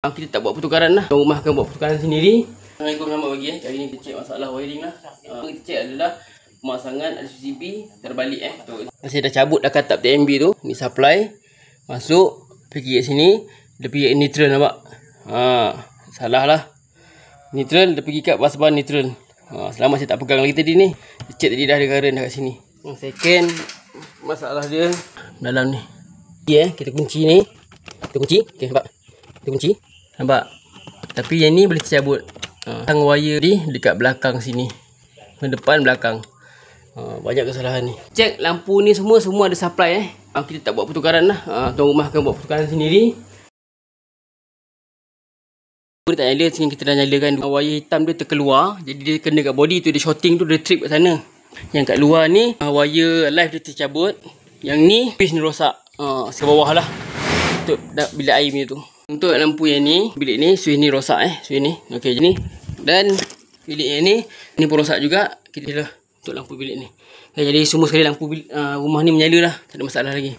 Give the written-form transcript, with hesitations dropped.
Kita tak buat pertukaran lah. Rumah akan buat pertukaran sendiri. Assalamualaikum, selamat pagi. Hari ni kita cek masalah wiring lah. Kita cek adalah pemasangan RCCB terbalik Saya dah cabut dah katap TMB tu. Ni supply masuk pergi kat sini, dia pergi kat neutral, nampak? Salah lah. Neutral, dia pergi kat busbar neutral. Selama saya tak pegang lagi tadi ni. Cek tadi dah ada current dah kat sini. Yang second masalah dia dalam ni. Kita kunci ni. Kita kunci. Okey, nampak? Kita kunci. Nampak? Tapi yang ni boleh tercabut. Tang wire ni dekat belakang sini. Depan belakang. Banyak kesalahan ni. Cek lampu ni semua ada supply Kita tak buat pertukaran lah. Tuan rumah akan buat pertukaran sendiri. Dia tak nyala, sehingga kita dah nyalakan. Wire hitam dia terkeluar. Jadi dia kena kat body tu, dia shorting tu, dia trip kat sana. Yang kat luar ni wire live dia tercabut. Yang ni fuse ni rosak. Ke bawah lah. Untuk bilik air punya tu. Untuk lampu yang ni, bilik ni switch ni rosak switch ni. Okey, ni. Dan bilik yang ni pun rosak juga. Kita lah untuk lampu bilik ni. Okay, jadi semua sekali lampu rumah ni menyala lah. Tak ada masalah lagi.